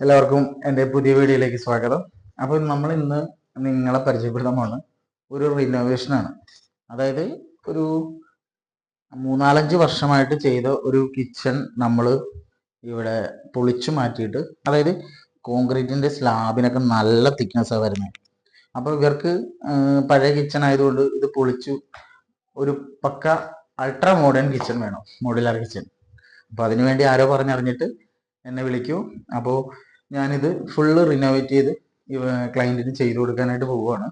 എല്ലാവർക്കും എൻ്റെ പുതിയ വീഡിയോയിലേക്ക് സ്വാഗതം. അപ്പോൾ നമ്മൾ ഇന്ന് നിങ്ങളെ പരിചയപ്പെടുത്താൻ ഒരു റിനോവേഷനാണ്. അതായത് ഒരു 3-4 വർഷമായിട്ട് ചെയ്ത ഒരു കിച്ചൺ നമ്മൾ ഇവിടെ പൊളിച്ചു മാറ്റിയിട്ട്, അതായത് കോൺക്രീറ്റിൻ്റെ സ്ലാബിനൊക്കെ നല്ല തിക്നെസ്സാണ് വരുന്നത്. അപ്പോൾ ഇവർക്ക് പഴയ കിച്ചൺ ആയതുകൊണ്ട് ഇത് പൊളിച്ചു ഒരു പക്ക അൾട്രാ മോഡേൺ കിച്ചൺ വേണം, മോഡുലാർ കിച്ചൺ. അപ്പോൾ അതിനുവേണ്ടി ആരോ പറഞ്ഞറിഞ്ഞിട്ട് എന്നെ വിളിക്കൂ. അപ്പോൾ ഞാനിത് ഫുള്ള് റിനോവേറ്റ് ചെയ്ത് ക്ലയൻറ്റിന് ചെയ്തു കൊടുക്കാനായിട്ട് പോവുകയാണ്.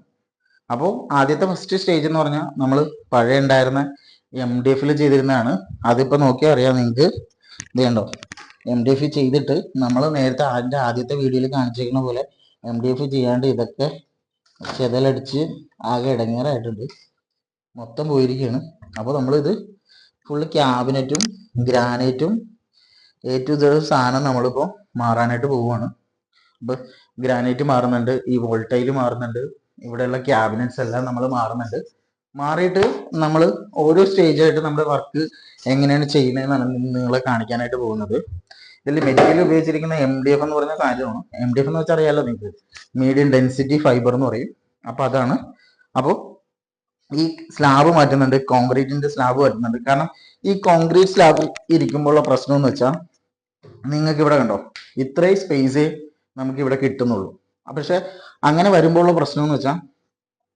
അപ്പോൾ ആദ്യത്തെ ഫസ്റ്റ് സ്റ്റേജ് എന്ന് പറഞ്ഞാൽ നമ്മൾ പഴയ ഉണ്ടായിരുന്ന MDF ചെയ്തിരുന്നതാണ്. അതിപ്പോൾ നോക്കിയാൽ അറിയാം നിങ്ങൾക്ക്. ഇത് കണ്ടോ, MDF ചെയ്തിട്ട് നമ്മൾ നേരത്തെ അതിൻ്റെ ആദ്യത്തെ വീഡിയോയിൽ കാണിച്ചിരിക്കുന്ന പോലെ MDF ചെയ്യാണ്ട് ഇതൊക്കെ ചെതലടിച്ച് ആകെ ഇടങ്ങേറായിട്ടുണ്ട്, മൊത്തം പോയിരിക്കുകയാണ്. അപ്പോൾ നമ്മളിത് ഫുള്ള് ക്യാബിനറ്റും ഗ്രാനൈറ്റും A to Z സാധനം നമ്മളിപ്പോൾ മാറാനായിട്ട് പോവുകയാണ്. അപ്പോൾ ഗ്രാനൈറ്റ് മാറുന്നുണ്ട്, ഈ വോൾട്ടൈൽ മാറുന്നുണ്ട്, ഇവിടെയുള്ള ക്യാബിനറ്റ്സ് എല്ലാം നമ്മൾ മാറുന്നുണ്ട്. മാറിയിട്ട് നമ്മൾ ഓരോ സ്റ്റേജായിട്ട് നമ്മുടെ വർക്ക് എങ്ങനെയാണ് ചെയ്യുന്നതെന്നാണ് നിങ്ങളെ കാണിക്കാനായിട്ട് പോകുന്നത്. ഇതിൽ മെറ്റീരിയൽ ഉപയോഗിച്ചിരിക്കുന്ന MDF എന്ന് പറയുന്ന കാര്യമാണ്. MDF എന്ന് വെച്ചാൽ അറിയാമല്ലോ നിങ്ങൾക്ക്, മീഡിയം ഡെൻസിറ്റി ഫൈബർ എന്ന് പറയും. അപ്പോൾ അതാണ്. അപ്പോൾ ഈ സ്ലാബ് മാറ്റുന്നുണ്ട്, കോൺക്രീറ്റിന്റെ സ്ലാബ് മാറ്റുന്നുണ്ട്. കാരണം ഈ കോൺക്രീറ്റ് സ്ലാബ് ഇരിക്കുമ്പോഴുള്ള പ്രശ്നം എന്ന് വെച്ചാൽ നിങ്ങൾക്ക് ഇവിടെ കണ്ടോ, ഇത്രയും സ്പേസേ നമുക്ക് ഇവിടെ കിട്ടുന്നുള്ളൂ. പക്ഷെ അങ്ങനെ വരുമ്പോഴുള്ള പ്രശ്നം എന്ന് വെച്ചാൽ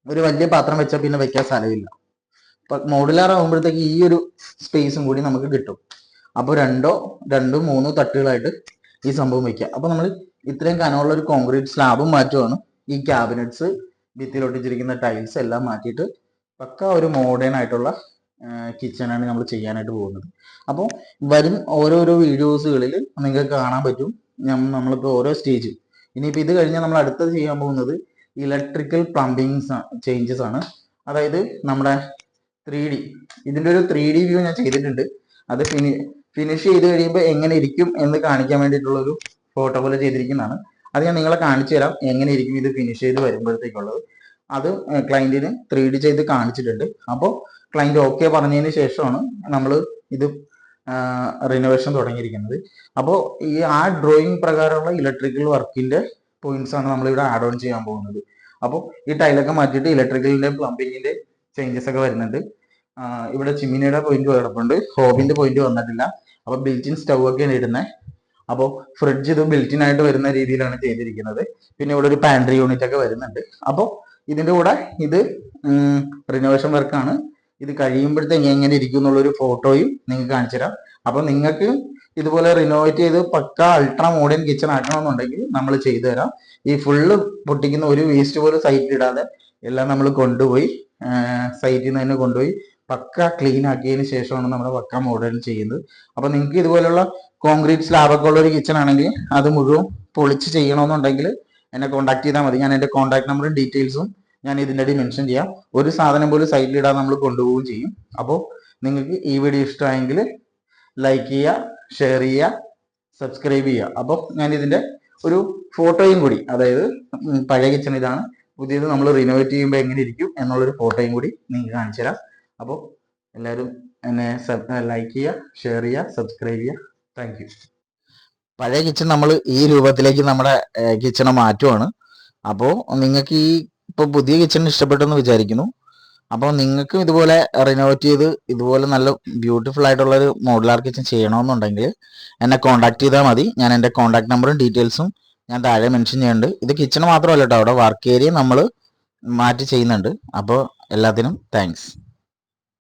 ഒരു വലിയ പാത്രം വെച്ചാൽ പിന്നെ വെക്കാൻ സ്ഥലമില്ല. ഇപ്പൊ മോഡുലാർ ആകുമ്പോഴത്തേക്ക് ഈ ഒരു സ്പേസും കൂടി നമുക്ക് കിട്ടും. അപ്പോൾ രണ്ടും മൂന്നോ തട്ടുകളായിട്ട് ഈ സംഭവം വെക്കുക. അപ്പൊ നമ്മൾ ഇത്രയും കനമുള്ള ഒരു കോൺക്രീറ്റ് സ്ലാബും മാറ്റുവാണ്. ഈ ക്യാബിനറ്റ്സ്, ഭിത്തിയിലൊട്ടിച്ചിരിക്കുന്ന ടൈൽസ് എല്ലാം മാറ്റിയിട്ട് പക്ക ഒരു മോഡേൺ ആയിട്ടുള്ള കിച്ചണാണ് നമ്മൾ ചെയ്യാനായിട്ട് പോകുന്നത്. അപ്പോൾ വരും ഓരോരോ വീഡിയോസുകളിൽ നിങ്ങൾക്ക് കാണാൻ പറ്റും നമ്മളിപ്പോൾ ഓരോ സ്റ്റേജ്. ഇനിയിപ്പോൾ ഇത് കഴിഞ്ഞാൽ നമ്മൾ അടുത്തത് ചെയ്യാൻ പോകുന്നത് ഇലക്ട്രിക്കൽ പ്ലംബിങ് ചേഞ്ചസ് ആണ്. അതായത് നമ്മുടെ 3D, ഇതിൻ്റെ ഒരു 3D വ്യൂ ഞാൻ ചെയ്തിട്ടുണ്ട്. അത് ഫിനിഷ് ചെയ്ത് കഴിയുമ്പോൾ എങ്ങനെ ഇരിക്കും എന്ന് കാണിക്കാൻ വേണ്ടിയിട്ടുള്ളൊരു ഫോട്ടോ പോലെ ചെയ്തിരിക്കുന്നതാണ്. അത് ഞാൻ നിങ്ങളെ കാണിച്ചു തരാം, എങ്ങനെ ഇരിക്കും ഇത് ഫിനിഷ് ചെയ്ത് വരുമ്പോഴത്തേക്കുള്ളത്. അത് ക്ലയൻറ്റിന് 3D ചെയ്ത് കാണിച്ചിട്ടുണ്ട്. അപ്പോൾ ക്ലയൻറ്റ് ഓക്കെ പറഞ്ഞതിന് ശേഷമാണ് നമ്മൾ ഇത് റിനോവേഷൻ തുടങ്ങിയിരിക്കുന്നത്. അപ്പോൾ ആ ഡ്രോയിങ് പ്രകാരമുള്ള ഇലക്ട്രിക്കൽ വർക്കിന്റെ പോയിന്റ്സ് ആണ് നമ്മളിവിടെ ആഡ് ഓൺ ചെയ്യാൻ പോകുന്നത്. അപ്പോൾ ഈ ടൈലൊക്കെ മാറ്റിയിട്ട് ഇലക്ട്രിക്കലിന്റെ പ്ലംബിങ്ങിന്റെ ചേഞ്ചസ് ഒക്കെ വരുന്നുണ്ട്. ഇവിടെ ചിമ്മിനിയുടെ പോയിന്റ് കിടപ്പുണ്ട്, ഹോബിന്റെ പോയിന്റ് വന്നിട്ടില്ല. അപ്പോൾ ബിൽറ്റിൻ സ്റ്റൗ ഒക്കെയാണ് ഇടുന്നത്. അപ്പോൾ ഫ്രിഡ്ജ് ഇത് ബിൽറ്റിൻ ആയിട്ട് വരുന്ന രീതിയിലാണ് ചെയ്തിരിക്കുന്നത്. പിന്നെ ഇവിടെ ഒരു പാൻട്രി യൂണിറ്റ് ഒക്കെ വരുന്നുണ്ട്. അപ്പോൾ ഇതിന്റെ കൂടെ ഇത് റിനോവേഷൻ വർക്കാണ്. ഇത് കഴിയുമ്പോഴത്തേക്ക് എങ്ങനെ ഇരിക്കും എന്നുള്ളൊരു ഫോട്ടോയും നിങ്ങൾക്ക് കാണിച്ചു തരാം. അപ്പൊ നിങ്ങൾക്ക് ഇതുപോലെ റിനോവേറ്റ് ചെയ്ത് പക്ക അൾട്രാ മോഡേൺ കിച്ചൺ ആക്കണമെന്നുണ്ടെങ്കിൽ നമ്മൾ ചെയ്തു തരാം. ഈ ഫുള്ള് പൊട്ടിക്കുന്ന ഒരു വേസ്റ്റ് പോലും സൈറ്റിൽ ഇടാതെ എല്ലാം നമ്മൾ കൊണ്ടുപോയി സൈറ്റിൽ നിന്ന് തന്നെ കൊണ്ടുപോയി പക്ക ക്ലീൻ ആക്കിയതിന് ശേഷമാണ് നമ്മുടെ പക്ക മോഡേൺ ചെയ്യുന്നത്. അപ്പൊ നിങ്ങൾക്ക് ഇതുപോലുള്ള കോൺക്രീറ്റ് സ്ലാബൊക്കെ ഉള്ള ഒരു കിച്ചൺ ആണെങ്കിൽ അത് മുഴുവൻ പൊളിച്ച് ചെയ്യണമെന്നുണ്ടെങ്കിൽ എന്നെ കോൺടാക്ട് ചെയ്താൽ മതി. ഞാൻ എൻ്റെ കോൺടാക്ട് നമ്പറും ഡീറ്റെയിൽസും ഞാൻ ഇതിൻ്റെ ഇടയിൽ മെൻഷൻ ചെയ്യാം. ഒരു സാധനം പോലും സൈറ്റിലിടാൻ നമ്മൾ കൊണ്ടുപോവുകയും ചെയ്യും. അപ്പോൾ നിങ്ങൾക്ക് ഈ വീഡിയോ ഇഷ്ടമായെങ്കിൽ ലൈക്ക് ചെയ്യുക, ഷെയർ ചെയ്യുക, സബ്സ്ക്രൈബ് ചെയ്യുക. അപ്പോൾ ഞാൻ ഇതിൻ്റെ ഒരു ഫോട്ടോയും കൂടി, അതായത് പഴയ കിച്ചൺ ഇതാണ്, പുതിയത് നമ്മൾ റിനോവേറ്റ് ചെയ്യുമ്പോൾ എങ്ങനെ ഇരിക്കും എന്നുള്ളൊരു ഫോട്ടോയും കൂടി നിങ്ങൾക്ക് കാണിച്ചു തരാം. അപ്പോൾ എല്ലാവരും എന്നെ ലൈക്ക് ചെയ്യുക, ഷെയർ ചെയ്യുക, സബ്സ്ക്രൈബ് ചെയ്യുക. Thank you. പഴയ കിച്ചൺ നമ്മൾ ഈ രൂപത്തിലേക്ക് നമ്മുടെ കിച്ചണെ മാറ്റുവാണ്. അപ്പോൾ നിങ്ങൾക്ക് ഈ ഇപ്പോൾ പുതിയ കിച്ചൺ ഇഷ്ടപ്പെട്ടെന്ന് വിചാരിക്കുന്നു. അപ്പോൾ നിങ്ങൾക്കും ഇതുപോലെ റിനോവേറ്റ് ചെയ്ത് ഇതുപോലെ നല്ല ബ്യൂട്ടിഫുൾ ആയിട്ടുള്ളൊരു മോഡുലാർ കിച്ചൺ ചെയ്യണമെന്നുണ്ടെങ്കിൽ എന്നെ കോൺടാക്ട് ചെയ്താൽ മതി. ഞാൻ എൻ്റെ കോൺടാക്ട് നമ്പറും ഡീറ്റെയിൽസും ഞാൻ താഴെ മെൻഷൻ ചെയ്യുന്നുണ്ട്. ഇത് കിച്ചൺ മാത്രമല്ല കേട്ടോ, അവിടെ വർക്ക് ഏരിയ നമ്മൾ മാറ്റി ചെയ്യുന്നുണ്ട്. അപ്പോൾ എല്ലാത്തിനും താങ്ക്സ്.